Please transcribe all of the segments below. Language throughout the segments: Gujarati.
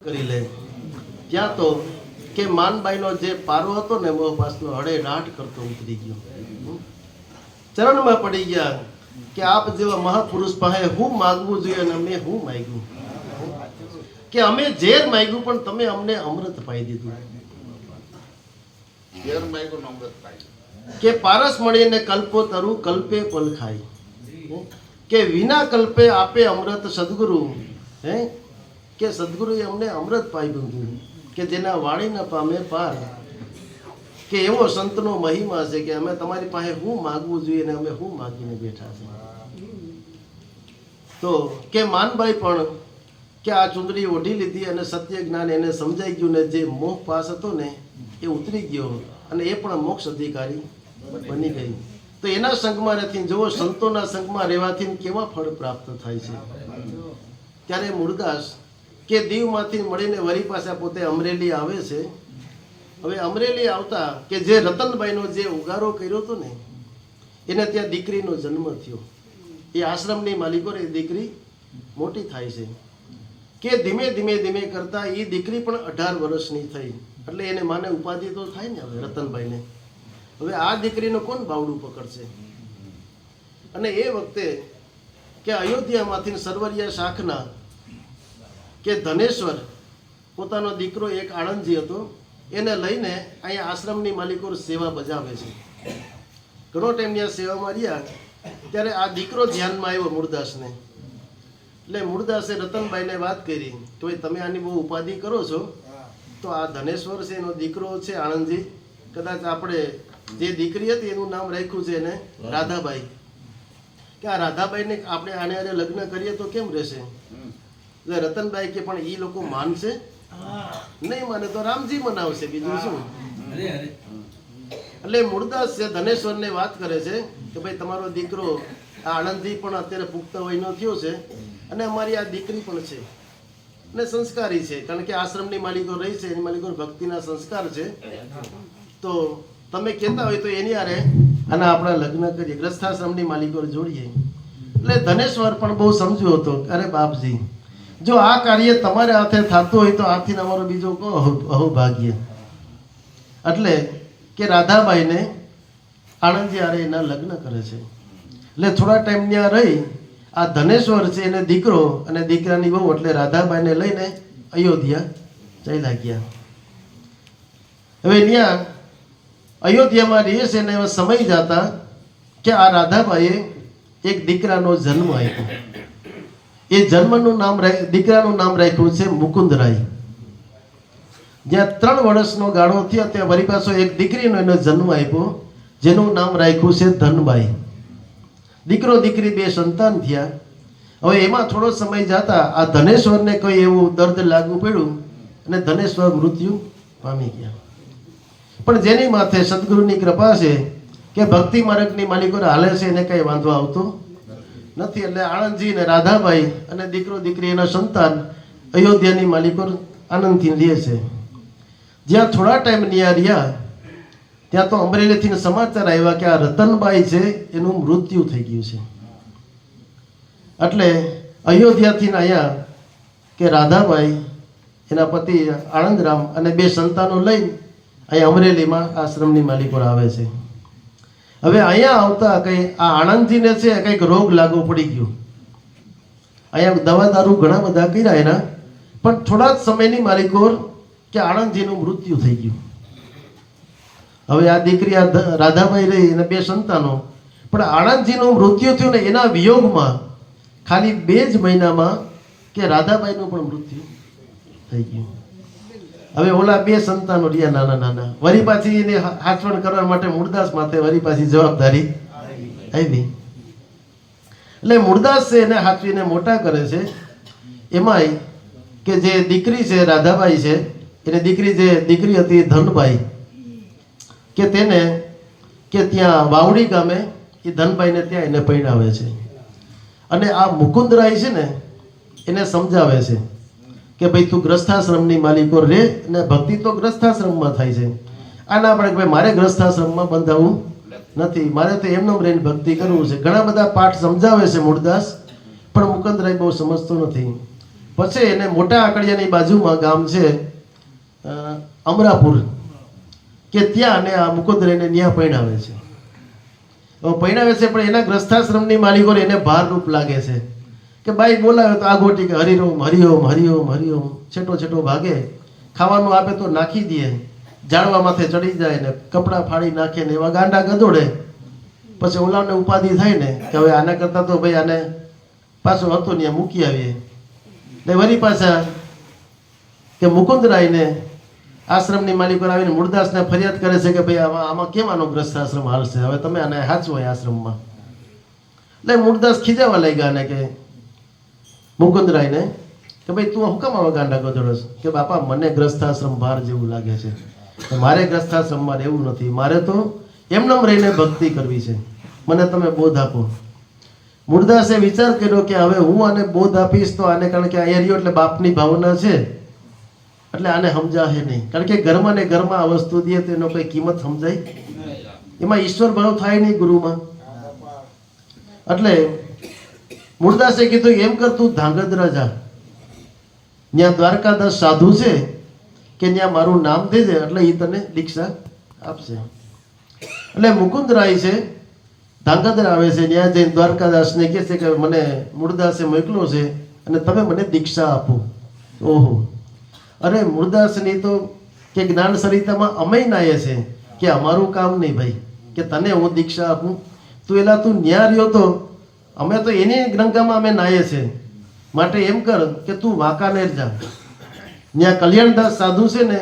કરી લે ત્યાં તો કે માનબાઈનો જે પારો હતો ને મોહપાસનો હળે રાટ કરતો ઉતરી ગયો, ચરણમાં પડી ગયા કે આપ જેવા મહાપુરુષ પાસે હું માગવું જોઈએ અને મેં હું માગ્યું કે અમે ઝેર માગ્યું પણ તમે અમને અમૃત પાઈ દીધું. ઝેર માગ્યું અમૃત પાઈ કે પારસ મળીને કલ્પો તરુ કલ્પે પલ ખાય, કે વિના કલ્પે આપે અમૃત સદગુરુ, હે કે સદગુરુએ અમને અમૃત પાઈ દીધું કે જેના વાણી ન પામે પાર, કે એવો સંતનો મહિમા છે કે અમે તમારી પાસે હું માગવું જોઈએ ને અમે હું માગીને બેઠા છે. તો કે માનભાઈ પણ કે આ ચુંદડી ઓઢી લીધી અને સત્ય જ્ઞાન એને સમજાઈ ગયું ને જે મોહ પાસ હતો ને એ ઉતરી ગયો અને એ પણ મોક્ષ અધિકારી બની ગઈ. તો એના સંગમાં રહેથી જુઓ, સંતોના સંગમાં રહેવાથી કેવા ફળ પ્રાપ્ત થાય છે. ત્યારે મૂળદાસ કે દીવમાંથી મળીને વરી પાછા પોતે અમરેલી આવે છે. હવે અમરેલી આવતા કે જે રતનભાઈનો જે ઉગારો કર્યો હતો ને એને ત્યાં દીકરીનો જન્મ થયો. એ આશ્રમની માલિકો એ દીકરી મોટી થાય છે કે ધીમે ધીમે ધીમે કરતા એ દીકરી પણ 18 વર્ષની થઈ. એટલે એને માને ઉપાધિ તો થાય ને હવે રતનભાઈને, હવે આ દીકરીનો કોણ બાવડું પકડશે. અને એ વખતે કે અયોધ્યામાંથી સરવરિયા શાખના કે ધનેશ્વર પોતાનો દીકરો એક આણંદજી હતો એને લઈને અહીંયા આશ્રમની માલિકો સેવા બજાવે છે. ઘણો ટાઈમ ત્યાં સેવામાં રહ્યા ત્યારે આ દીકરો ધ્યાનમાં આવ્યો મૂળદાસને. એટલે મૂળદાસે રતનભાઈને વાત કરી કે ભાઈ તમે આની બહુ ઉપાધિ કરો છો, તો આ ધનેશ્વર છે એનો દીકરો છે આણંદજી, કદાચ આપણે જે દીકરી હતી એનું નામ રાખ્યું છે એને રાધાબાઈ, કે આ રાધાબાઈને આપણે આને આને લગ્ન કરીએ તો કેમ રહેશે. એટલે રતનભાઈ કે પણ એ લોકો માનશે નહીં, માને તો રામજી મનાવશે, બીજું શું. એટલે મૂળદાસ છે ધનેશ્વરને વાત કરે છે કે ભાઈ તમારો દીકરો આ આણંદજી પણ અત્યારે પુખ્ત વયનો થયો છે અને અમારી આ દીકરી પણ છે ને સંસ્કારી છે, કારણ કે આશ્રમની માલિકો રહી છે, એની માલિકો ભક્તિના સંસ્કાર છે. તો તમે કહેતા હોય તો એની આરે આના આપણા લગ્ન કરીએ, ગ્રસ્થાશ્રમની માલિકો જોડીએ. એટલે ધનેશ્વર પણ બહુ સમજ્યો હતો, અરે બાપજી જો આ કાર્ય તમારે હાથે થતું હોય તો આથી અમારો બીજો અહોભાગ્ય. એટલે કે રાધાબાઈને આણંદજી આરે એના લગ્ન કરે છે. એટલે થોડા ટાઈમ ત્યાં રહી આ ધનેશ્વર છે એને દીકરો અને દીકરાની બહુ એટલે રાધાબાઈને લઈને અયોધ્યા ચાલ્યા ગયા. હવે ત્યાં અયોધ્યામાં રહે છે ને સમય જતા કે આ રાધાબાઈએ એક દીકરાનો જન્મ આપ્યો. એ જન્મનું નામ દીકરાનું નામ રાખ્યું છે મુકુંદરાય. જ્યાં 3 વર્ષનો ગાળો થયો ત્યાં વળી પાછો એક દીકરીનો એનો જન્મ આપ્યો જેનું નામ રાખ્યું છે ધનબાઈ. દીકરો દીકરી 2 સંતાન થયા. હવે એમાં થોડો સમય જતા આ ધનેશ્વરને કોઈ એવું દર્દ લાગુ પડ્યું અને ધનેશ્વર મૃત્યુ પામી ગયા. પણ જેની માથે સદગુરુની કૃપા છે કે ભક્તિ માર્ગની માલિકો હાલે છે એને કઈ વાંધો આવતો નથી. એટલે આણંદજી ને રાધાબાઈ અને દીકરો દીકરી એના સંતાન અયોધ્યાની માલિકો આનંદથી રહે છે. જ્યાં થોડા ટાઈમ ન્યા રહ્યા ત્યાં તો અમરેલીથી સમાચાર આવ્યા કે આ રતનબાઈ છે એનું મૃત્યુ થઈ ગયું છે. એટલે અયોધ્યાથી આવ્યા કે રાધાબાઈ એના પતિ આનંદરામ અને 2 સંતાનો લઈને અહીંયા અમરેલીમાં આશ્રમની માલિકો આવે છે. હવે અહીંયા આવતા કઈ આ આણંદજીને છે કંઈક રોગ લાગુ પડી ગયો. અહીંયા દવા દારૂ ઘણા બધા કર્યા એના, પણ થોડા જ સમયની માલિકો કે આણંદજીનું મૃત્યુ થઈ ગયું. હવે આ દીકરી આ રાધાબાઈ રહી અને 2 સંતાનો, પણ આણંદજીનું મૃત્યુ થયું ને એના વિયોગમાં ખાલી 2 જ મહિનામાં કે રાધાબાઈનું પણ મૃત્યુ થઈ ગયું. હવે ઓલા 2 સંતાનો રહ્યા નાના નાના, વળી પાછી એને હાચવણ કરવા માટે મૂળદાસ માથે વળી પાછી જવાબદારી આવી. એટલે મૂળદાસ છે એને હાચવીને મોટા કરે છે. એમાંય કે જે દીકરી છે રાધાબાઈ છે એને દીકરી હતી ધનબાઈ, કે તેને કે ત્યાં વાવડી ગામે એ ધનબાઈને ત્યાં એને પરણાવે છે. અને આ મુકુંદરાય છે ને એને સમજાવે છે કે ભાઈ તું ગ્રસ્થાશ્રમની માલિકો રે ને ભક્તિ તો ગ્રસ્થાશ્રમમાં થાય છે. આના આપણે ભાઈ મારે ગ્રસ્થાશ્રમમાં બંધાવું નથી, મારે તો એમનો રહીને ભક્તિ કરવું છે. ઘણા બધા પાઠ સમજાવે છે મૂળદાસ, પણ મુકુંદરાય બહુ સમજતો નથી. પછી એને મોટા આકડિયાની બાજુમાં ગામ છે અમરાપુર, કે ત્યાં આ મુકુંદ રહીને ત્યાં પરણાવે છે. પરણાવે છે પણ એના ગ્રસ્થાશ્રમની માલિકોને એને ભારરૂપ લાગે છે કે બાઈ બોલાવે તો આ ગોટી કે હરિઓમ હરિઓમ હરિઓમ હરિઓમ, છેટો છેટો ભાગે, ખાવાનું આપે તો નાખી દે, ઝાડવા માથે ચડી જાય ને કપડાં ફાડી નાખે ને એવા ગાંડા ગદોડે. પછી ઓલાને ઉપાધિ થાય ને કે હવે આના કરતાં તો ભાઈ આને પાછું હતું ત્યાં મૂકી આવીએ. ને વળી પાછા કે મુકુંદરાયને આશ્રમની માલિકો આવીને મૂળદાસને ફરિયાદ કરે છે કે ભાઈ આમાં કેમ આનો ગ્રસ્ત આશ્રમ હાલશે, હવે તમે આને હાચવો અહીં આશ્રમમાં. એટલે મૂળદાસ ખીજાવા લાગ્યા ને કે મુકુંદરાયને કે ભાઈ તું હુકમ આવા ગાંડા ગધોડો કે બાપા મને ગ્રસ્થાશ્રમ ભાર જેવું લાગે છે, મારે ગ્રસ્થાશ્રમમાં રહેવું નથી, મારે તો એમનેમ રહીને ભક્તિ કરવી છે, મને તમે બોધ આપો. મૂળદાસે વિચાર કર્યો કે હવે હું આને બોધ આપીશ તો આને, કારણ કે અહીંયા રહ્યો એટલે બાપની ભાવના છે એટલે આને સમજાશે નહીં, કારણ કે ઘરમાં ને ઘરમાં આ વસ્તુ દે તો એનો કોઈ કિંમત સમજાય, એમાં ઈશ્વર ભાવ થાય નહીં ગુરુમાં. એટલે મૂળદાસે કીધું એમ કર તું ધાંગધ્રા જા, ત્યાં દ્વારકાદાસ સાધુ છે કે ત્યાં મારું નામ દેજે એટલે એ તને દીક્ષા આપશે. એટલે મુકુંદરાય છે ધાંગધ્રા આવે છે, ત્યાં જઈને દ્વારકાદાસને કહે છે કે મને મૂળદાસે મોકલો છે અને તમે મને દીક્ષા આપો. ઓહો, અરે મૂળદાસની તો કે જ્ઞાન સરિતામાં અમે નાયે છે કે અમારું કામ નહીં ભાઈ કે તને હું દીક્ષા આપું, તું એલા તું ન્યા રહ્યો તો અમે તો એની ગંગામાં અમે નાયે છે, માટે એમ કર કે તું વાંકાનેર જા, ત્યાં કલ્યાણદાસ સાધુ છે ને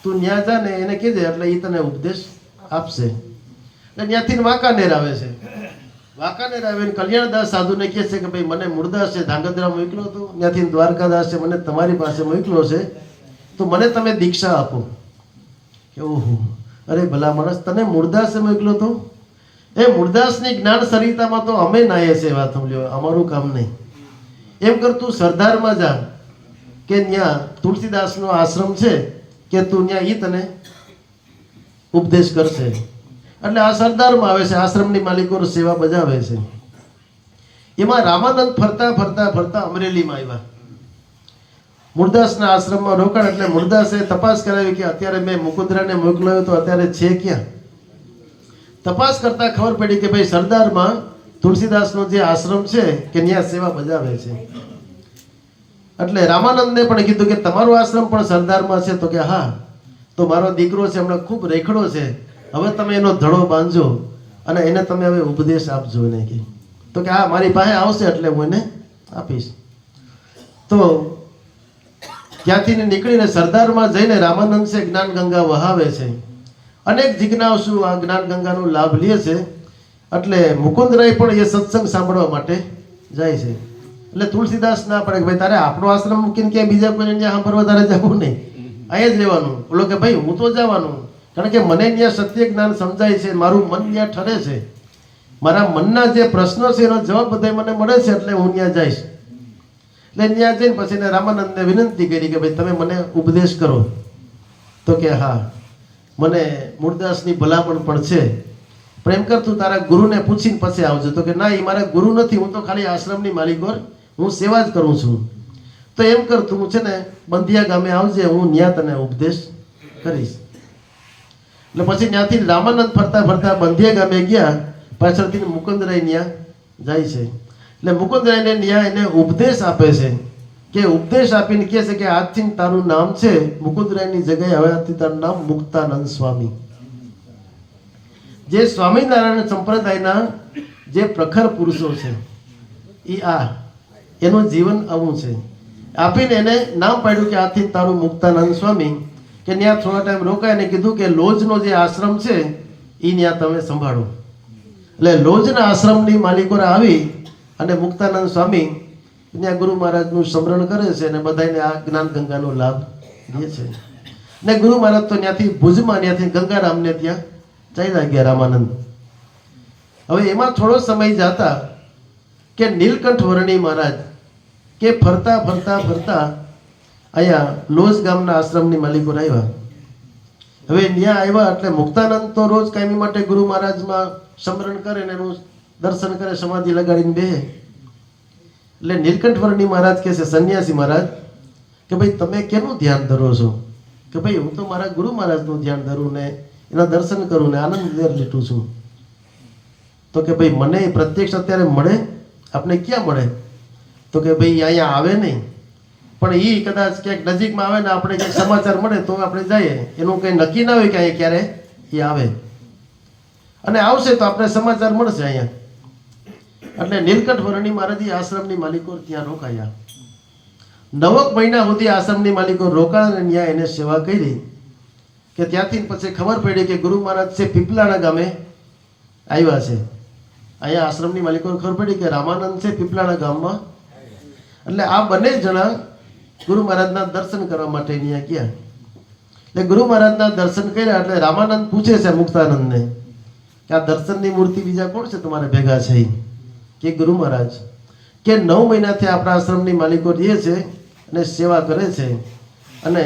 તું ન્યા જા ને એને કહેજે એટલે એ તને ઉપદેશ આપશે. એટલે ત્યાંથી વાંકાનેર આવે છે. વાંકાનેર આવીને કલ્યાણદાસ સાધુને કહે છે કે ભાઈ મને મૂળદાસે ધાંગધ્રા મોકલો હતો, ત્યાંથી દ્વારકાદાસે મને તમારી પાસે મોકલો છે તો મને તમે દીક્ષા આપો. કે ઓહો, અરે ભલા માણસ, તને મૂળદાસે મોકલો તો? એ મૂળદાસની જ્ઞાન સરિતામાં તો અમે નાયે છે, વાત સમજો, અમારું કામ નહીં. એમ કર તું સરદારમાં જા કે ત્યાં તુલસીદાસનો આશ્રમ છે કે તું ત્યાં ઈ તને ઉપદેશ કરશે. એટલે આ સરદારમાં આવે છે, આશ્રમની માલિકો સેવા બજાવે છે. એમાં રામાનંદ ફરતા ફરતા ફરતા અમરેલીમાં આવ્યા, મૂળદાસના આશ્રમમાં રોકાણ. એટલે મૂળદાસે તપાસ કરાવી કે અત્યારે મેં મુકુંદરાને મોકલાયો તો અત્યારે છે ક્યાં. તપાસ કરતા ખબર પડી કે ભાઈ સરદારમાં તુલસીદાસનો જે આશ્રમ છે કે ત્યાં સેવા બજાવે છે. એટલે રામાનંદને પણ કીધું કે તમારો આશ્રમ પણ સરદારમાં છે? તો કે હા, તો મારો દીકરો છે હમણાં ખૂબ રેખડો છે, હવે તમે એનો ધડો બાંધજો અને એને તમે હવે ઉપદેશ આપજો એને કે. તો કે હા, મારી પાસે આવશે એટલે હું એને આપીશ. તો ત્યાંથી નીકળીને સરદારમાં જઈને રામાનંદ છે જ્ઞાન ગંગા વહાવે છે. અનેક જિજ્ઞાસુ આ જ્ઞાન ગંગાનો લાભ લે છે. એટલે મુકુંદરાય પણ એ સત્સંગ સાંભળવા માટે જાય છે. એટલે તુલસીદાસ ના પડે કે ભાઈ તારે આપણો આશ્રમ મૂકીને ક્યાંય બીજા કોઈને ત્યાં સાંભળવા તારે જવું નહીં, અહીંયા જ રહેવાનું. બોલો કે ભાઈ હું તો જવાનું, કારણ કે મને ત્યાં સત્ય જ્ઞાન સમજાય છે, મારું મન ત્યાં ઠરે છે, મારા મનના જે પ્રશ્નો છે એનો જવાબ બધા મને મળે છે, એટલે હું ત્યાં જઈશ. એટલે ત્યાં જઈને પછી રામાનંદને વિનંતી કરી કે ભાઈ તમે મને ઉપદેશ કરો. તો કે હા, મને મૂળદાસની ભલામણ પણ છે, પણ એમ કર તું તારા ગુરુને પૂછીને પછી આવજો. તો કે ના, એ મારા ગુરુ નથી, હું તો ખાલી આશ્રમની માલિકો, હું સેવા જ કરું છું. તો એમ કર તું છે ને બંધિયા ગામે આવજે, હું ત્યાં તને ઉપદેશ કરીશ. એટલે પછી ત્યાંથી રામાનંદ ફરતા ફરતા બંધિયા ગામે ગયા, પાછળથી મુકુંદરાય ત્યાં જાય છે. એટલે મુકુંદરાયને ત્યાં એને ઉપદેશ આપે છે કે ઉપદેશ આપીને કહે છે કે આજથી તારું નામ છે મુકુંદરાયની જગ્યાએ હવે આજથી તારું નામ મુક્તાનંદ સ્વામી. જે સ્વામિનારાયણ સંપ્રદાયના જે પ્રખર પુરુષો છે એ એનું જીવન આવું છે. આપીને એને નામ પાડ્યું કે આથી તારું મુક્તાનંદ સ્વામી. કે ત્યાં થોડા ટાઈમ રોકાઈને કીધું કે લોજનો જે આશ્રમ છે એ ત્યાં તમે સંભાળો. એટલે લોજના આશ્રમની માલિકો આવી અને મુક્તાનંદ સ્વામી ત્યાં ગુરુ મહારાજનું સ્મરણ કરે છે અને બધાને આ જ્ઞાન ગંગાનો લાભ દે છે. ને ગુરુ મહારાજ તો ત્યાંથી ભુજમાં ત્યાંથી ગંગારામને ત્યાં ચાલ્યા ગયા રામાનંદ. હવે એમાં થોડો સમય જતા કે નીલકંઠ વર્ણી મહારાજ કે ફરતા ફરતા ફરતા અહીંયા લોજ ગામના આશ્રમની માલિકો આવ્યા. હવે ત્યાં આવ્યા એટલે મુક્તાનંદ તો રોજ કાયમી માટે ગુરુ મહારાજમાં સ્મરણ કરે ને એનું દર્શન કરે, સમાધિ લગાડીને બેહે. એટલે નીલકંઠ વર્ણી મહારાજ કહે છે, સંન્યાસી મહારાજ, કે ભાઈ તમે કેનું ધ્યાન ધરો છો? કે ભાઈ હું તો મારા ગુરુ મહારાજનું ધ્યાન ધરું ને એના દર્શન કરું ને આનંદ લીધું છું. તો કે ભાઈ મને પ્રત્યક્ષ અત્યારે મળે? આપણે ક્યાં મળે? તો કે ભાઈ અહીંયા આવે નહીં, પણ એ કદાચ ક્યાંક નજીકમાં આવે ને આપણે ક્યાંક સમાચાર મળે તો આપણે જઈએ. એનું કંઈ નક્કી ના હોય કે અહીંયા ક્યારે એ આવે, અને આવશે તો આપણે સમાચાર મળશે અહીંયા. એટલે નીલકંઠ વર્ણી મહારાજ આશ્રમની માલિકો ત્યાં રોકાયા. 9 મહિના સુધી આશ્રમની માલિકો રોકાણા અને ત્યાં એને સેવા કરી. કે ત્યાંથી પછી ખબર પડી કે ગુરુ મહારાજ છે પીપલાણા ગામે આવ્યા છે. અહીંયા આશ્રમની માલિકોને ખબર પડી કે રામાનંદ છે પીપલાણા ગામમાં. એટલે આ બંને જણા ગુરુ મહારાજના દર્શન કરવા માટે અહીંયા ગયા. એટલે ગુરુ મહારાજના દર્શન કર્યા એટલે રામાનંદ પૂછે છે મુક્તાનંદને કે આ દર્શનની મૂર્તિ બીજા કોણ છે તમારે ભેગા છે? કે ગુરુ મહારાજ. કે 9 મહિનાથી આપણા આશ્રમની માલિકો રહે છે અને સેવા કરે છે અને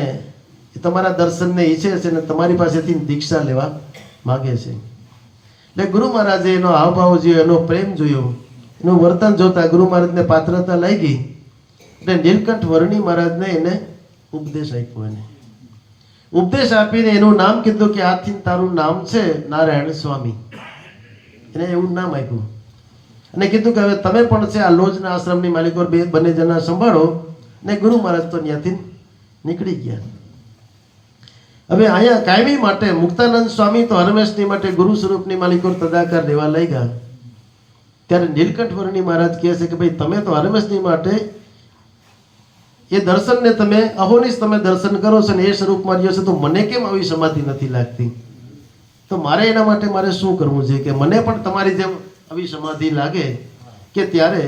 તમારા દર્શનને ઈચ્છે છે અને તમારી પાસેથી દીક્ષા લેવા માગે છે. એટલે ગુરુ મહારાજે એનો હાવભાવ જોયો, એનો પ્રેમ જોયો, એનું વર્તન જોતા ગુરુ મહારાજને પાત્રતા લાગી. એટલે નીલકંઠ વર્ણી મહારાજને એને ઉપદેશ આપ્યો. એને ઉપદેશ આપીને એનું નામ કીધું કે આજથી તારું નામ છે નારાયણ સ્વામી. એને એવું નામ આપ્યું અને કીધું કે હવે તમે પણ છે આ લોજના આશ્રમની માલિકો બંને જણા સંભાળો. ને ગુરુ મહારાજ તો ત્યાંથી નીકળી ગયા. હવે અહીંયા કાયમી માટે મુક્તાનંદ સ્વામી તો હરમેશની માટે ગુરુ સ્વરૂપની માલિકો તદાકાર રહેવા લઈ ગયા. ત્યારે નીલકંઠ વર્ણી મહારાજ કહે છે કે ભાઈ તમે તો હરમેશની માટે એ દર્શનને તમે અહોનિશ તમે દર્શન કરો છો ને એ સ્વરૂપમાં રહ્યો છો, તો મને કેમ આવી સમાધિ નથી લાગતી? તો મારે એના માટે મારે શું કરવું છે કે મને પણ તમારી જેમ આવી સમાધિ લાગે? કે ત્યારે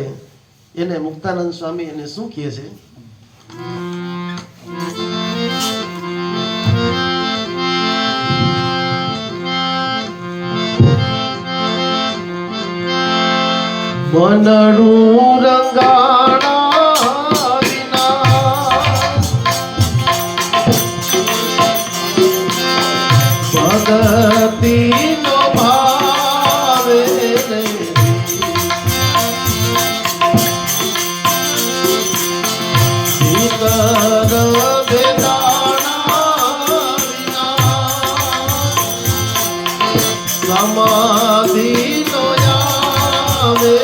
એને મુક્તાનંદ સ્વામી એને શું કહે છે? મનડું રંગાણા વિના ભગતિનો ભાવે સમાધિ નો આવે.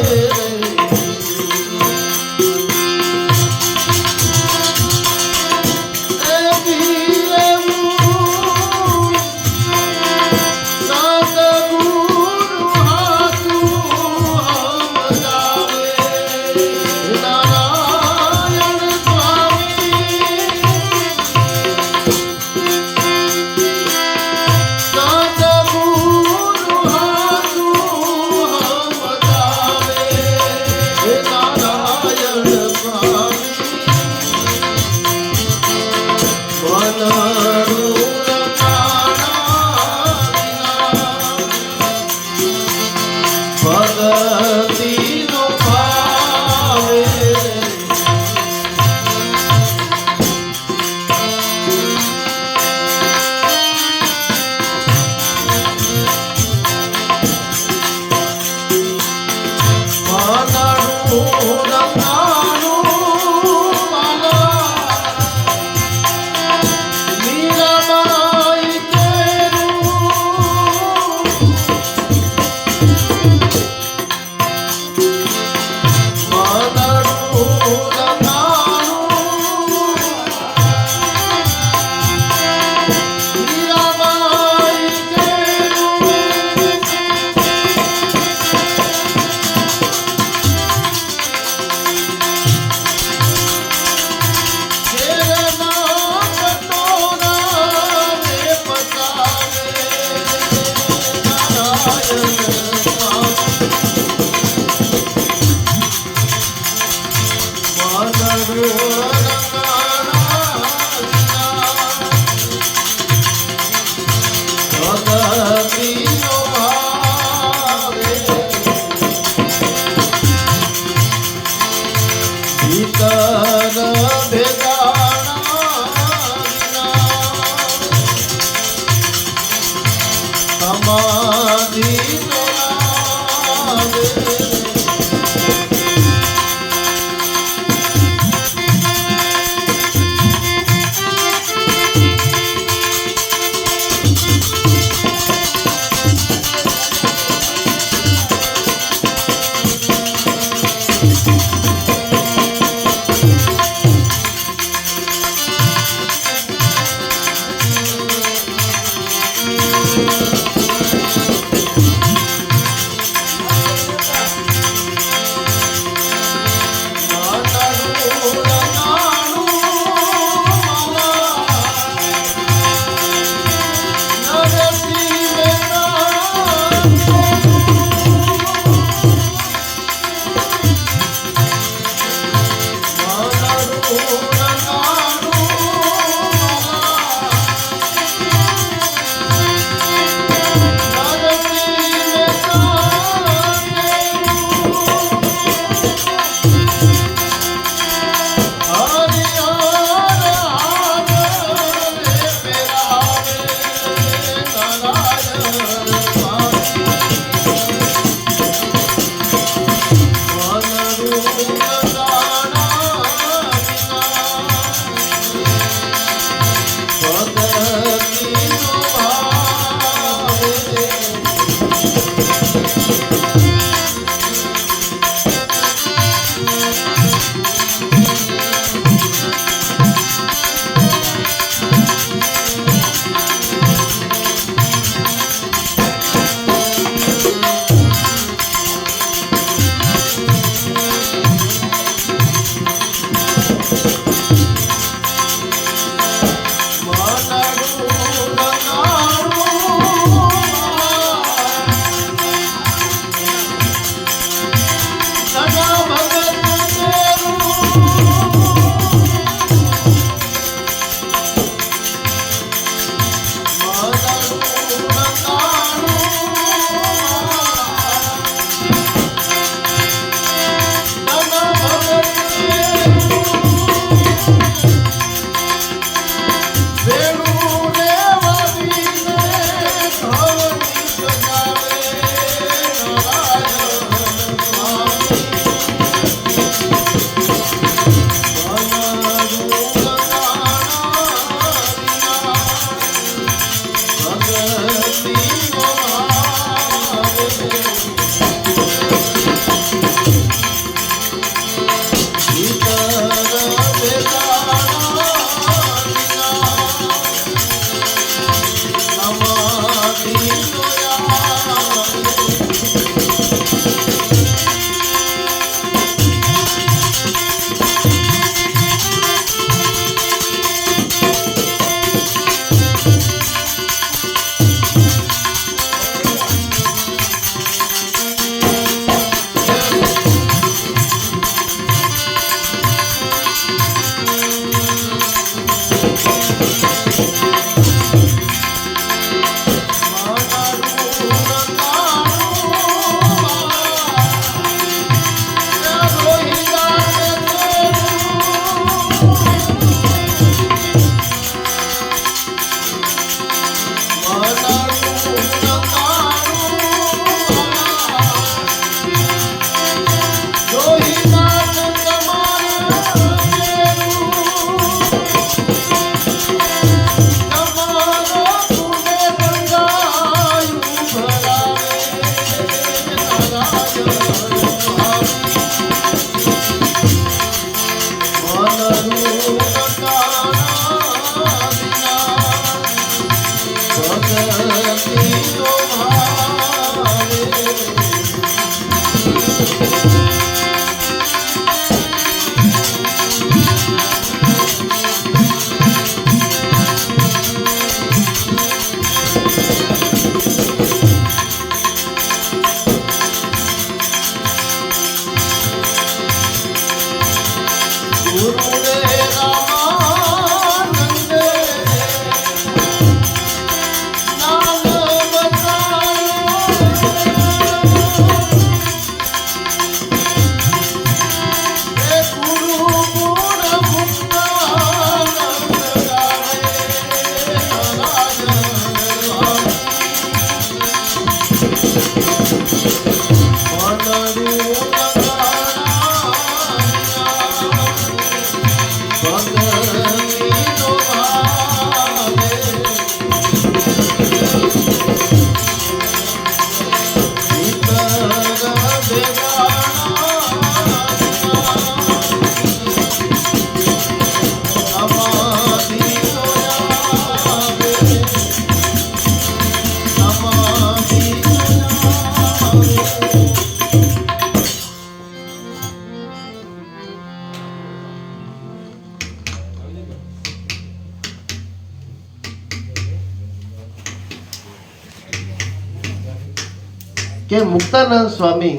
કે મુક્તાનંદ સ્વામી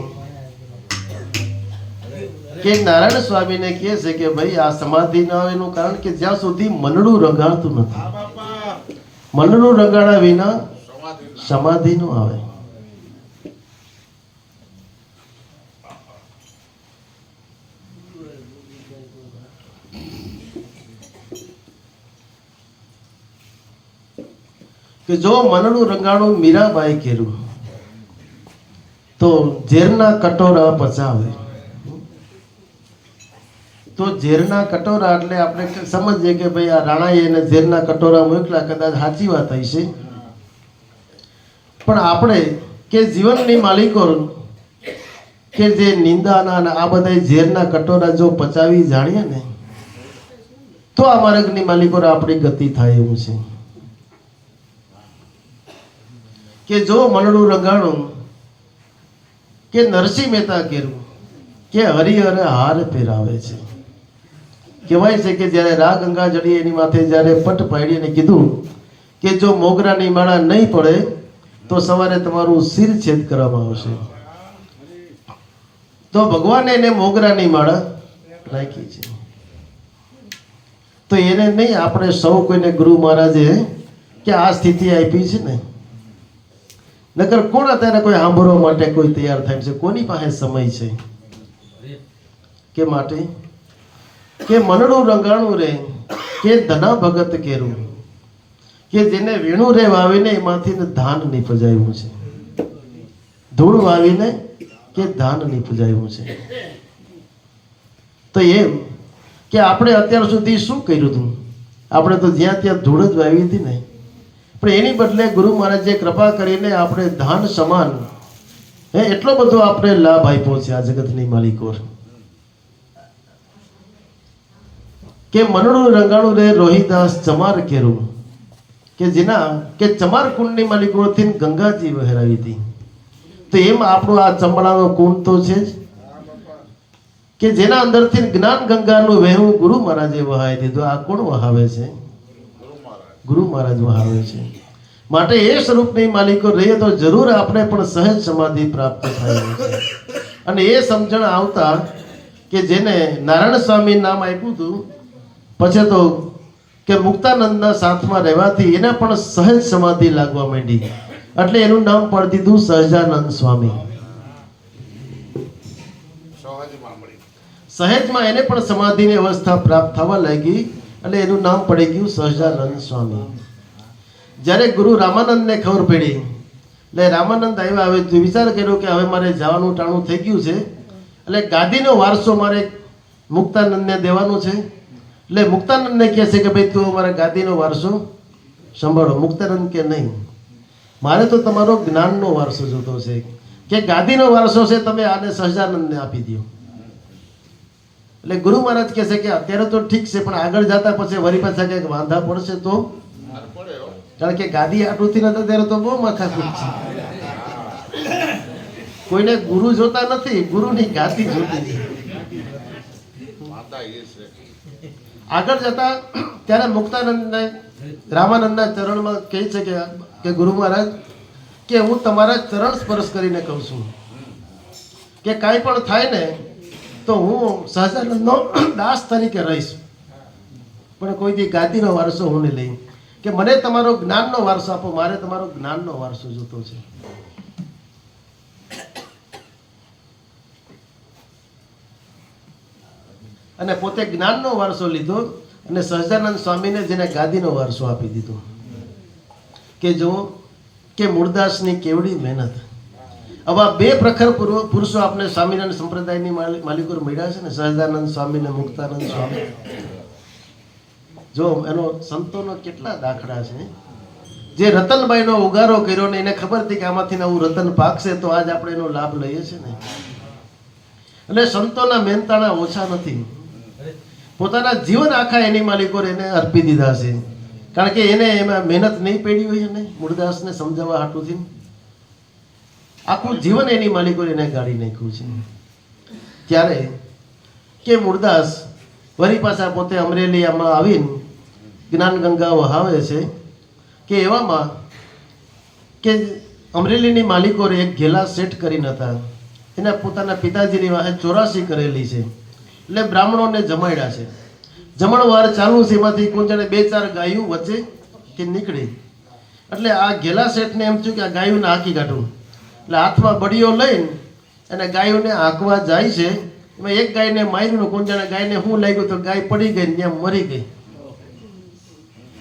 કે નારાયણ સ્વામીને કહે છે કે ભાઈ આ સમાધિ ન આવે એનું કારણ કે જ્યાં સુધી મનડું રંગાડતું નથી. મનડું રંગાડા વિના સમાધિ ન આવે. કે જો મનડું રંગાણું મીરાબાઈ કર્યું તો ઝેરના કટોરા પચાવે. તો ઝેરના કટોરા એટલે આપણે સમજીએ કે ભાઈ આ રાણાએ એને ઝેરના કટોરા મોકલા, કદાચ સાચી વાત હશે. પણ આપણે કે જીવનની માલિકો કે જે નિંદાના અને આ બધા ઝેરના કટોરા જો પચાવી જાણીએ ને તો આ માર્ગની માલિકો આપણી ગતિ થાય એવું છે. કે જો મનડું રંગાણું કે નરસિંહ મહેતા કર્યું કે હરિહરે હાર પહેરાવે છે. કહેવાય છે કે જ્યારે રા ગંગા જડી એની માથે જ્યારે પટ પાડીને કીધું કે જો મોગરાની માળા નહીં પડે તો સવારે તમારું શિર છેદ કરવામાં આવશે. તો ભગવાને એને મોગરાની માળા રાખી છે. તો એને નહીં આપણે સૌ કોઈને ગુરુ મહારાજે કે આ સ્થિતિ આપી છે ને, નકર કોણ અત્યારે કોઈ સાંભળવા માટે કોઈ તૈયાર થાય છે? કોની પાસે સમય છે? કે માટે કે મનડું રંગાણું રે કે ધના ભગત કેરું કે જેને વીણું રે વાવીને એમાંથી ધાન નીપજાયું છે, ધૂળ વાવીને કે ધાન નીપજાયું છે. તો એમ કે આપણે અત્યાર સુધી શું કર્યું હતું? આપણે તો જ્યાં ત્યાં ધૂળ જ વાવી હતી ને, પણ એની બદલે ગુરુ મહારાજે કૃપા કરીને આપણે ધાન સમાન એટલો બધો આપણે લાભ આપ્યો છે આ જગતની માલિકો. કે મનડું રંગાણું રે રોહિદાસ ચમાર કેરું, કે જેના કે ચમાર કુંડની માલિકોથી ગંગાજી વહેરાવી હતી. તો એમ આપણું આ ચંબળાનો કુંડ તો છે જ, કે જેના અંદરથી જ્ઞાન ગંગાનું વહેવું ગુરુ મહારાજે વહાવી દીધું. આ કોણ વહાવે છે? ગુરુ મહારાજ વહાવે છે. માટે એ સ્વરૂપની માલિકો રહીએ તો જરૂર આપણે પણ સહજ સમાધિ પ્રાપ્ત થાય છે. અને એ સમજણ આવતા કે જેને નારાયણ સ્વામી નામ આપ્યું હતું, પછી તો કે મુક્તાનંદના સાથમાં રહેવાથી એને પણ સહજ સમાધિ લાગવા માંડી, એટલે એનું નામ પાડી દીધું સહજાનંદ સ્વામી. સહેજમાં એને પણ સમાધિની અવસ્થા પ્રાપ્ત થવા લાગી, એટલે એનું નામ પડી ગયું સહજાનંદ સ્વામી. જ્યારે ગુરુ રામાનંદને ખબર પડી, એટલે રામાનંદ આવ્યા, હવે વિચાર કર્યો કે હવે મારે જવાનું ટાણું થઈ ગયું છે, એટલે ગાદીનો વારસો મારે મુક્તાનંદને દેવાનો છે. એટલે મુક્તાનંદને કહે છે કે ભાઈ તું અમારા ગાદીનો વારસો સંભાળો. મુક્તાનંદ કે નહીં, મારે તો તમારો જ્ઞાનનો વારસો જોતો છે, કે ગાદીનો વારસો છે તમે આને સહજાનંદને આપી દો. એટલે ગુરુ મહારાજ કહે છે કે અત્યારે તો ઠીક છે, પણ આગળ જતા પછી વરી પાછા કંઈક વાંધા પડશે તો, કારણ કે ગાદી આટલુંથી નથી ત્યારે તો બહુ માથાકૂટ છે. કોઈને ગુરુ જોતા નથી, ગુરુની ગાદી જોતી છે. આગળ જતા ત્યારે મુક્તાનંદને રામાનંદના ચરણમાં કહે છે કે ગુરુ મહારાજ, કે હું તમારા ચરણ સ્પર્શ કરીને કહું છું કે કાંઈ પણ થાય ને તો હું સહજાનંદનો દાસ તરીકે રહીશ, પણ કોઈ દી ગાદીનો વારસો હું નહીં લઈ, કે મને તમારો જ્ઞાનનો વારસો આપો, મારે તમારો જ્ઞાનનો વારસો જોતો છે. અને પોતે જ્ઞાનનો વારસો લીધો અને સહજાનંદ સ્વામીને જેને ગાદીનો વારસો આપી દીધો. કે જો કે મૂળદાસની કેવડી મહેનત. આવા બે પ્રખર પુરુષો આપણે સ્વામિનારાયણ સંપ્રદાયની માલિકો મળ્યા છે ને, સહજાનંદ સ્વામી ને મુક્તાનંદ સ્વામી. જો એનો સંતોનો કેટલા દાખલા છે. જે રતનબાઈનો ઉગારો કર્યો ને એને ખબર હતી કે આમાંથી નવું રતન પાકશે, તો આજ આપણે એનો લાભ લઈએ છીએ ને. એટલે સંતોના મહેનતાણા ઓછા નથી. પોતાના જીવન આખા એની માલિકો એને અર્પી દીધા છે, કારણ કે એને એમાં મહેનત નહીં પડી હોય. અને મૂળદાસને સમજાવવા હાટુથી આખું જીવન એની માલિકો એને ગાળી નાખ્યું છે. ત્યારે કે મૂળદાસ વળી પાછા પોતે અમરેલી આમાં આવીને જ્ઞાન ગંગા વહાવે છે. કે એવામાં કે અમરેલીની માલિકો એક ઘેલા સેટ કરીને હતા, એના પોતાના પિતાજીની વાહે 84 કરેલી છે. એટલે બ્રાહ્મણોને જમાડ્યા છે. જમણવાર ચાલુ છે, એમાંથી કોઈ જાણે 2-4 ગાયું વચ્ચે કે નીકળી. એટલે આ ઘેલા શેઠને એમ થયું કે આ ગાયોને હાંકી કાઢું. એટલે હાથમાં બડીઓ લઈને અને ગાયોને હાંકવા જાય છે. એમાં એક ગાયને માર્યું, કોઈ જાણે ગાયને શું લાગ્યું તો ગાય પડી ગઈ, ત્યાં મરી ગઈ.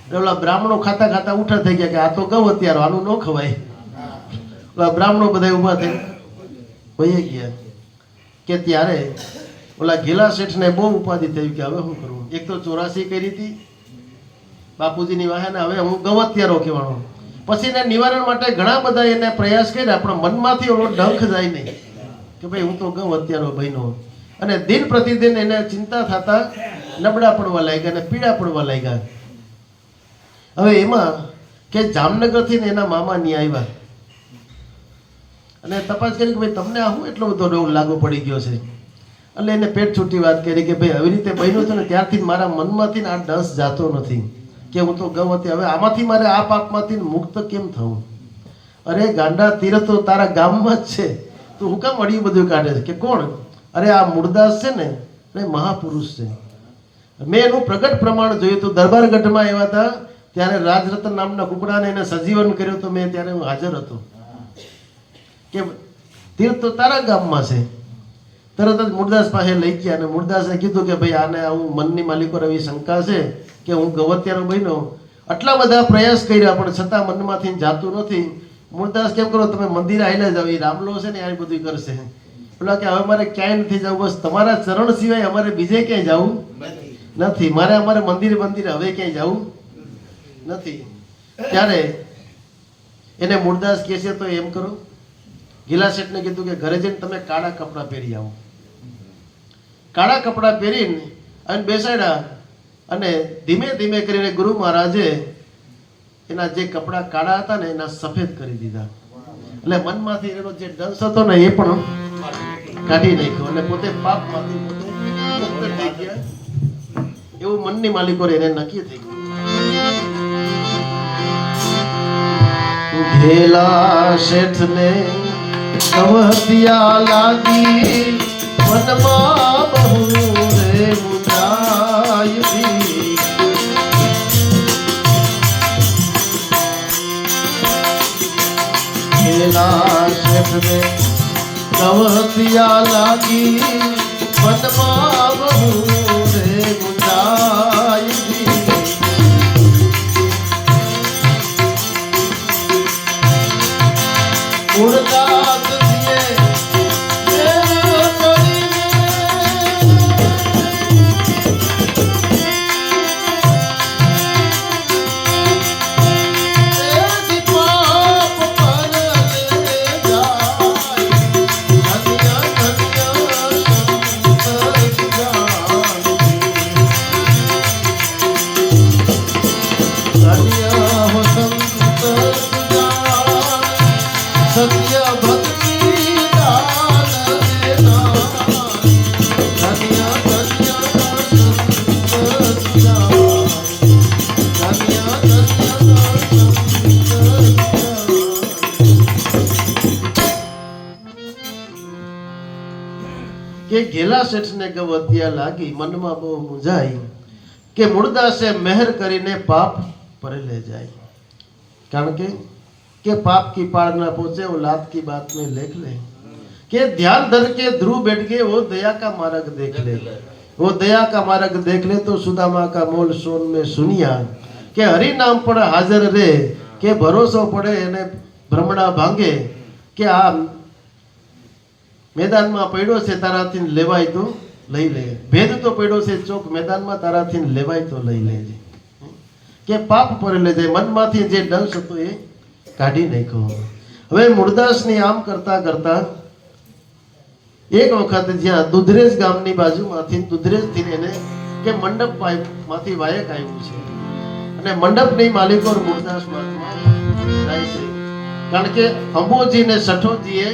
એટલે ઓલા બ્રાહ્મણો ખાતા ખાતા ઉઠા થઈ ગયા કે આ તો ગૌ અત્યારે આનું ન ખવાય. ઓલા બ્રાહ્મણો બધા ઊભા થઈ વહી ગયા. કે ત્યારે ઓલા ઘેલા શેઠને બહુ ઉપાધિ થઈ કે હવે શું કરવું. એક તો 84 કરી હતી બાપુજીની વાહે, ને હવે હું ગવત્યારો કહેવાનો. પછી એને નિવારણ માટે ઘણા બધા એને પ્રયાસ કર્યા, પણ મનમાંથી ઓલો ડંખ જાય નહીં કે ભાઈ હું તો ગવત્યારો બન્યો. અને દિન પ્રતિદિન એને ચિંતા થતા નબળા પડવા લાગ્યા અને પીડા પડવા લાગ્યા. હવે એમાં કે જામનગરથી એના મામા ની આવ્યા અને તપાસ કરી કે ભાઈ તમને આ શું એટલો બધો રોગ લાગુ પડી ગયો છે. એટલે એને પેટ છૂટી વાત કરી કે ભાઈ આવી રીતે બન્યું છે ને ત્યારથી મારા મનમાંથી આ ડસ જાતો નથી કે હું તો ગવતી, હવે આમાંથી મારે આ પાપમાંથી મુક્ત કેમ થવું. અરે ગાંડા, તીરથ તો તારા ગામમાં જ છે, તું હું કામ અડિયું બધું કાઢે છે. કે કોણ? અરે આ મૂળદાસ છે ને, એ મહાપુરુષ છે. મેં એનું પ્રગટ પ્રમાણ જોયું હતું. દરબારગઢમાં આવ્યા હતા ત્યારે રાજરતન નામના કુકડાને એને સજીવન કર્યો તો મેં ત્યારે હું હાજર હતો. કે તીર્થ તો તારા ગામમાં છે. તરત જ મૂળદાસ પાસે લઈ ગયા અને મૂળદાસે કીધું કે ભાઈ આને આવું મનની માલિકો એવી શંકા છે કે હું ગવત્યારો બન્યો આટલા બધા પ્રયાસ કર્યા પણ છતાં મનમાંથી જાતું નથી. મૂળદાસ કેમ કરો, તમે મંદિર આવીને જાવ, એ રામલો છે ને આ બધું કરશે. પેલા કે હવે મારે ક્યાંય નથી જવું, બસ તમારા ચરણ સિવાય અમારે બીજે ક્યાંય જવું નથી, અમારે મંદિર હવે ક્યાંય જવું નથી. ત્યારે એને મૂળદાસ કહે છે તો એમ કરો, ગિલા શેઠને કીધું કે ઘરે જઈને તમે કાળા કપડાં પહેરી આવો. કાળા કપડાં પહેરીને અને બેસાડ્યા અને ધીમે ધીમે કરીને ગુરુ મહારાજે એના જે કપડાં કાળા હતા ને એના સફેદ કરી દીધા. એટલે મનમાંથી એનો જે દંશ હતો ને એ પણ કાઢી નાખ્યો અને પોતે પાપમાંથી પોતે મુક્ત થઈ ગયા. એવું મનની માલિકો એને નક્કી થઈ ગયું. ઘેલા શેઠને કવતિયા લાગી, મનમાં બહુ રે મુંજાઈ. ઘેલા શેઠને કવતિયા લાગી, મનમાં બહુ રે મુંજાઈ. મૂળદાસ સત્ય ભક્તિ દાન દેના, ધન્ય ધન્ય કે ઘેલા શેઠને કવતિયા લાગી, મનમાં બહુ મૂંઝાઈ કે મૂળદાસે મહેર કરીને પાપ પરે જાય. કારણ કે पाप की पार न पहुंचे वो लात की बात में लिख ले, के ध्यान धर के ध्रुव बैठ के वो दया का मार्ग देख ले. वो दया का मार्ग देख ले तो सुदामा का मोल सोन में सुनिया, के हरि नाम पर हाजर रे, के भरोसो पड़े એને ભ્રમણા ભાંગે, કે આ મેદાનમાં પડ્યો છે તારાથી લેવાય તો લઈ લે, ભેદ તો પડ્યો છે ચોક મેદાનમાં તારાથી લેવાય તો લઈ લેજે. કે પાપ પર લે જાય, મનમાંથી જે દંશ હતો એ કાઢી નાખ્યો. હવે મૂળદાસની આમ કરતા કરતા એક વખત જ્યાં દુધરેજ ગામની બાજુમાંથી દુધરેજથી એને કે મંડપ માંથી વાયક આવ્યું છે અને મંડપની માલિકો મૂળદાસ મહાત્મા જાય છે. કારણ કે અંબોજી ને સઠોજીએ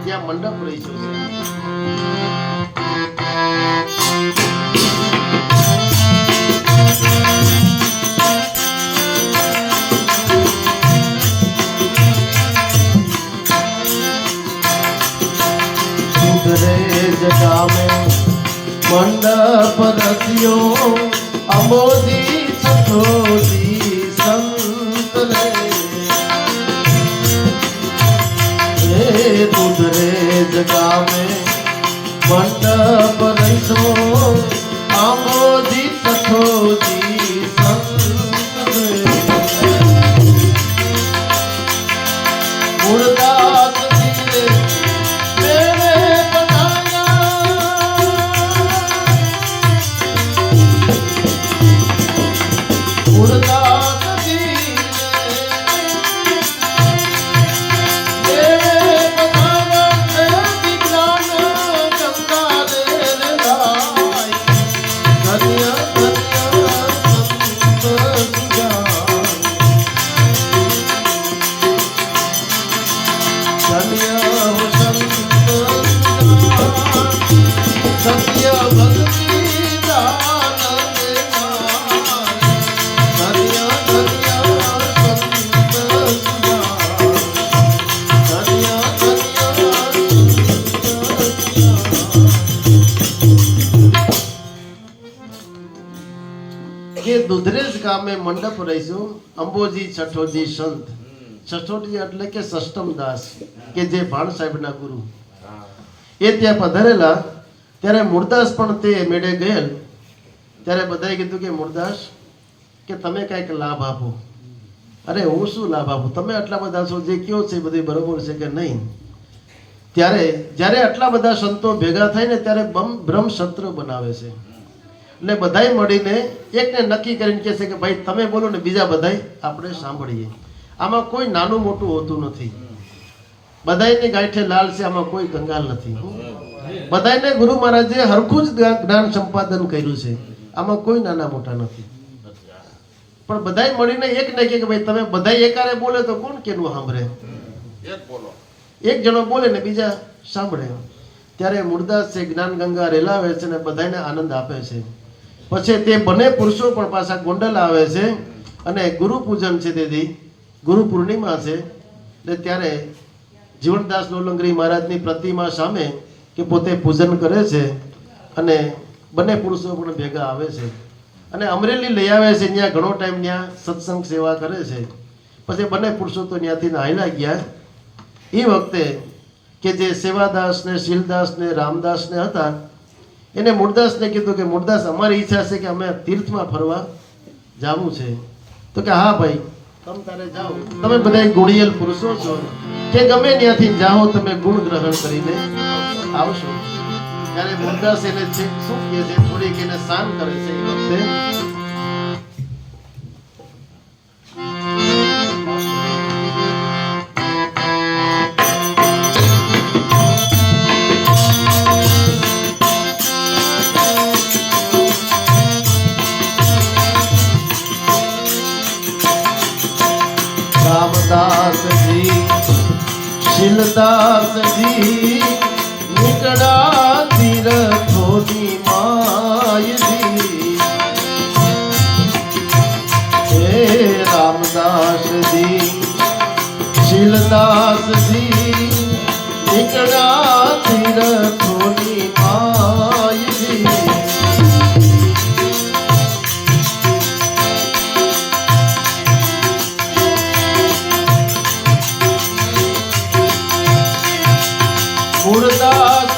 ત્યાં મંડપ રાખ્યો છે. ગામે મંડપ રચ્યો, અંબોજી સઠોજી સંત રે. દુધરેજ ગામે મંડપ રચ્યો, અંબોજી સઠોજી સંત રે. મૂળદાસ દુધરેજ ગામે મંડપ રહીશું, અંબોજી છઠોજી સંત. છઠોજી એટલે કે સષ્ટમદાસ, કે જે ભાણ સાહેબના ગુરુ, એ ત્યાં પધારેલા. ત્યારે મૂળદાસ પણ તે મેળે ગયેલ. ત્યારે બધાએ કીધું કે મૂળદાસ કે તમે કાંઈક લાભ આપો. અરે હું શું લાભ આપું, તમે આટલા બધા છો, જે કયો છે બધું બરોબર છે કે નહીં. ત્યારે જ્યારે આટલા બધા સંતો ભેગા થાય ને ત્યારે બ્રહ્મ સત્ર બનાવે છે. એટલે બધાય મળીને એકને નક્કી કરીને કહે છે કે ભાઈ તમે બોલો ને બીજા બધાય આપણે સાંભળીએ. આમાં કોઈ નાનું મોટું હોતું નથી, બધાયની ગાંઠે લાલ છે, આમાં કોઈ કંગાલ નથી. બધાયને ગુરુ મહારાજે હરખું જ જ્ઞાન સંપાદન કર્યું છે, આમાં કોઈ નાના મોટા નથી. પણ બધાય મળીને એક ને કે ભાઈ તમે બધાય એકારે બોલે તો કોણ કેનું સાંભળે? એક જણો બોલે ને બીજા સાંભળે. ત્યારે મૂળદાસ છે જ્ઞાન ગંગા રેલાવે છે ને બધાને આનંદ આપે છે. પછી તે બંને પુરુષો પણ પાછા ગોંડલ આવે છે અને ગુરુ પૂજન છે, તેથી ગુરુ પૂર્ણિમા છે. એટલે ત્યારે જીવનદાસ નોલંગરી મહારાજની પ્રતિમા સામે કે પોતે પૂજન કરે છે અને બંને પુરુષો પણ ભેગા આવે છે અને અમરેલી લઈ આવે છે. ત્યાં ઘણો ટાઈમ ત્યાં સત્સંગ સેવા કરે છે. પછી બંને પુરુષો તો ત્યાંથી હાલ્યા ગયા. એ વખતે કે જે સેવાદાસ ને શીલદાસ ને રામદાસ ને હતા, એને મૂળદાસને કીધું કે મૂળદાસ અમારી ઈચ્છા છે કે અમે તીર્થમાં ફરવા જવું છે. તો કે હા ભાઈ તમે તારે જાઓ, તમે બધા ગુણિયલ પુરુષો છો કે ગમે ત્યાંથી જાઓ તમે ગુણ ગ્રહણ કરીને આવશો. ત્યારે મૂળદાસ એને શું કહે છે, થોડીક એને શાંત કરે છે. એ વખતે रामदास जी शिलदास जी निकड़ा तीर्थों माय जी. हे रामदास जी शिलदास जी निकड़ा तीर्थों माय जी. મૂળદાસ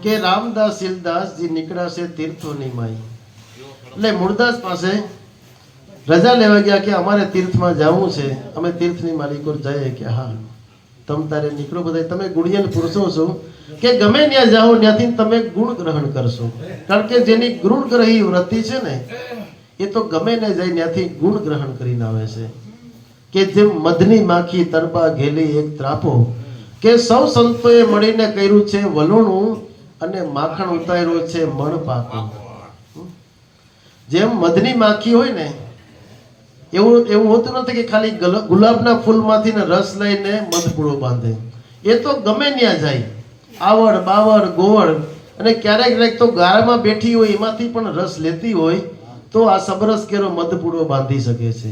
કે રામદાસ શીલદાસજી નીકળ્યા છે તીર્થોની માઈ. એટલે મૂળદાસ પાસે રજા લેવા ગયા કે અમારે તીર્થમાં જવું છે, અમે તીર્થની માલિકો જઈએ. કે હા તમ તારે નીકળો, બધા તમે ગુણિયલ પુરુષો છો કે ગમે ત્યાં જાઓ ત્યાંથી તમે ગુણ ગ્રહણ કરશો. કારણ કે જેની ગુણ ગ્રહી વૃત્તિ છે ને એ તો ગમે ને જાય ત્યાંથી ગુણ ગ્રહણ કરીને આવે છે. કે જેમ મધની માખી તરબા ઘેલી એક ત્રાપો, કે સૌ સંતોએ મળીને કર્યું છે વલોણું અને માખણ ઉતાર્યો છે મણ પાકો. જેમ મધની માખી હોય ને એવું હોતું નથી કે ખાલી ગુલાબના ફૂલમાંથી ને રસ લઈને મધપૂડો બાંધે. એ તો ગમે ત્યાં જાય, આવડ બાવડ ગોવડ અને ક્યારેક ક્યારેક તો ગારામાં બેઠી હોય એમાંથી પણ રસ લેતી હોય તો આ સબરસ કેરો મધપૂડો બાંધી શકે છે.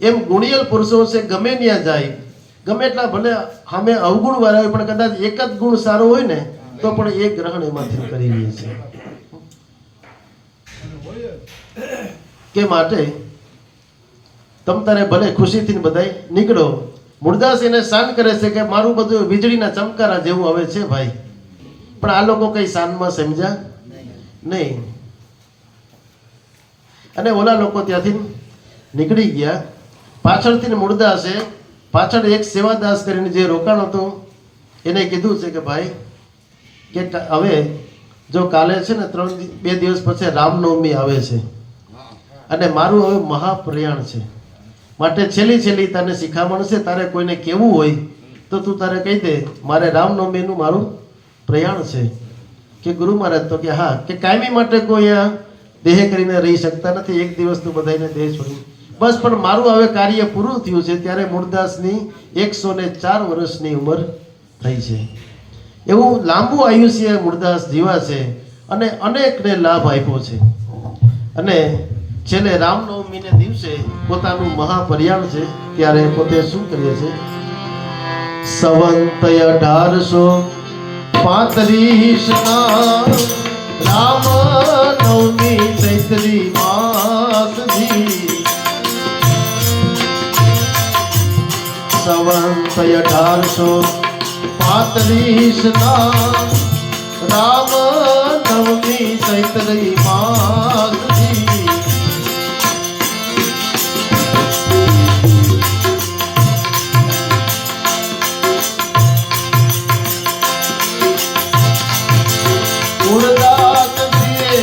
એમ ગુણિયલ પુરુષો છે, ગમે ત્યાં જાય, ગમે એટલા ભલે સામે અવગુણ વાળા હોય પણ કદાચ એક જ ગુણ સારો હોય ને તો પણ એ ગ્રહણ એમાંથી કરી લે છે. કે માટે તમ તારે ભલે ખુશીથી બધાય નીકળો. મૂળદાસ એને શાન કરે છે કે મારું બધું વીજળીના ચમકારા જેવું હવે છે ભાઈ. પણ આ લોકો કઈ શાનમાં સમજ્યા નહીં અને ઓલા લોકો ત્યાંથી નીકળી ગયા. પાછળથી મૂળદાસે પાછળ એક સેવાદાસ કરીને જે રોકાણ હતું એને કીધું છે કે ભાઈ કે હવે જો કાલે છે ને 2 દિવસ પછી રામનવમી આવે છે અને મારું હવે મહાપ્રયાણ છે, માટે છેલ્લી તને શિખામણ છે, તારે કોઈને કહેવું હોય તો તું તારે કહી દે મારે રામનવમીનું મારું પ્રયાણ છે. કે ગુરુ મહારાજ તો કે હા, કે કાયમી માટે કોઈ આ દેહ કરીને રહી શકતા નથી, એક દિવસ તો બધાને દેહ છોડી બસ પણ મારું હવે કાર્ય પૂરું થયું છે ત્યારે મૂળદાસની 104 વર્ષની ઉંમર થઈ છે. એવું લાંબુ આયુષ્ય મૂળદાસ જીવા છે અને અનેકને લાભ આપ્યો છે. અને છેલ્લે રામનવમીને દિવસે પોતાનું મહાપર્યાણ છે ત્યારે પોતે શું કરે છે? સંવંત 1835 રામ નવમી ચૈત્રી માસજી. સંવંત 1835 રામ નવમી ચૈત્રી માસજી. મૂળદાસજીએ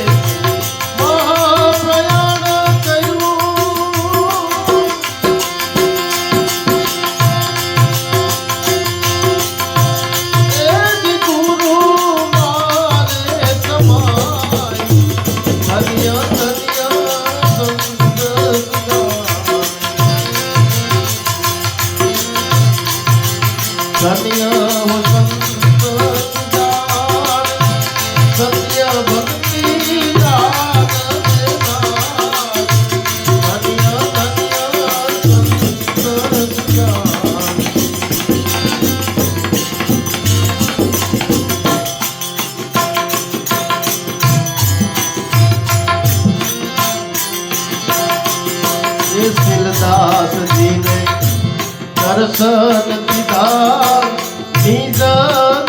મહાપ્રયાણ કર્યું. એ જ ગુરુ મારે સમાય. ધન્ય ધન્ય સંત ધન્ય હો સંત સત્ય ભક્તિ રાગ ધન્ય ધન્ય સંત. એ શીલદાસજીને દર્શન દીધા નિજ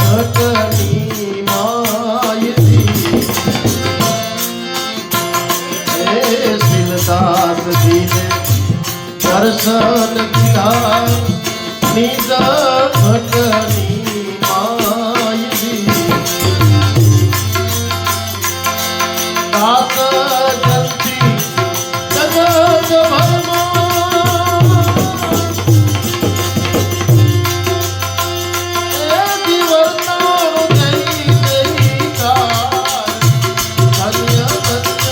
ઘટની માયથી. એ શીલદાસજીને દર્શન દીધા નિજ ઘટની માયથી. દાસ જનથી જગત ભરમાં એ જીવનનો જય જયકાર. ધન્ય ધન્ય સંત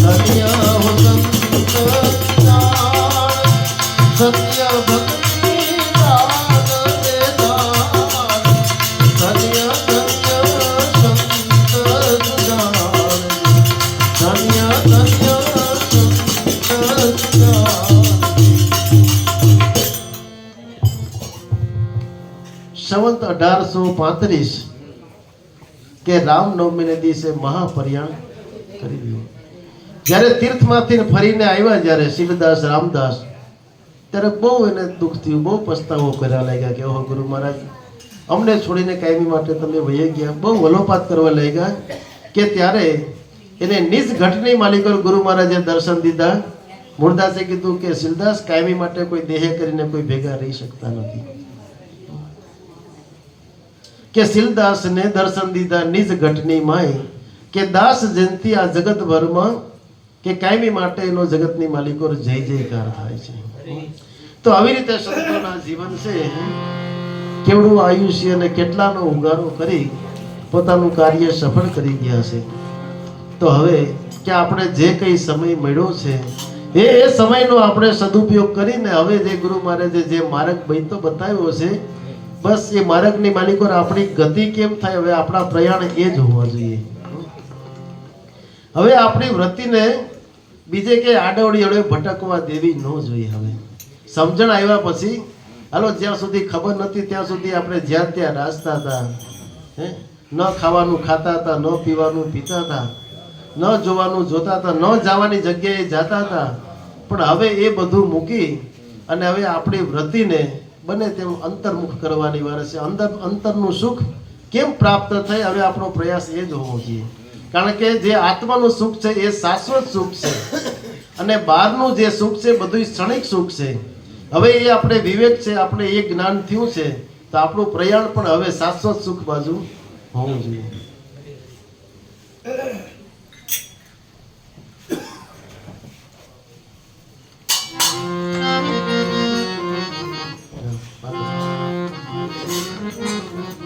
ધન્ય હો સંત સત્ય ભક્તિ રાગ દેદાર. ધન્ય ધન્ય સંત ધન્ય ધન્ય સંત. સંવંત 1835 કે રામનવમીને દિવસે મહાપર્યાણ કરી દીધું. જ્યારે તીર્થમાંથી ફરીને આવ્યા જ્યારે શીલદાસ રામદાસ, ત્યારે બહુ એને દુઃખ થયું, બહુ પસ્તાવો કરવા લાગ્યા કે ઓહો ગુરુ મહારાજ અમને છોડીને કાયમી માટે તમે વહી ગયા. બહુ વલોપાત કરવા લાગ્યા કે ત્યારે એને નિજ ઘટની માલિકો ગુરુ મહારાજે દર્શન દીધા. મૂળદાસે કીધું કે શીલદાસ કાયમી માટે કોઈ દેહ કરીને કોઈ ભેગા રહી શકતા નથી. કે શીલદાસને દર્શન દીધા નિજ ઘટની માય કે દાસ જયંતી આ જગત ભરમાં કે કાયમી માટે એનો જગતની માલિકો જય જયકાર થાય છે. તો આવી રીતે સંતોના જીવન છે કેવડું આયુષ્ય અને કેટલાનો ઉગારો કરી પોતાનું કાર્ય સફળ કરી ગયા છે. તો હવે કે આપણે જે કંઈ સમય મળ્યો છે એ સમયનો આપણે સદુપયોગ કરીને હવે જે ગુરુ મહારાજે જે માર્ગ બનતો બતાવ્યો છે બસ એ માર્ગની માલિકો આપણી ગતિ કેમ થાય હવે આપણા પ્રયાણ એ જ હોવા જોઈએ. હવે આપણી વૃત્તિને બીજે કે આડવડી અડે ભટકવા દેવી ન જોઈએ. હવે સમજણ આવ્યા પછી હાલો જ્યાં સુધી ખબર નથી ત્યાં સુધી આપણે જ્યાં ત્યાં રાસ્તા હતા, ન ખાવાનું ખાતા હતા, ન પીવાનું પીતા હતા, ન જોવાનું જોતા હતા, ન જવાની જગ્યાએ જતા હતા. પણ હવે એ બધું મૂકી અને હવે આપણી વૃત્તિને બને તેમ અંતર્મુખ કરવાની વાર છે. અંતરનું સુખ કેમ પ્રાપ્ત થાય હવે આપણો પ્રયાસ એ જ હોવો જોઈએ. કારણ કે જે આત્માનું સુખ છે એ શાશ્વત સુખ છે અને બહારનું જે સુખ છે બધું ક્ષણિક સુખ છે. હવે એ આપણે વિવેક છે, આપણે એ જ્ઞાન થયું છે તો આપણું પ્રયાણ પણ હવે શાશ્વત સુખ બાજુ હોવું જોઈએ.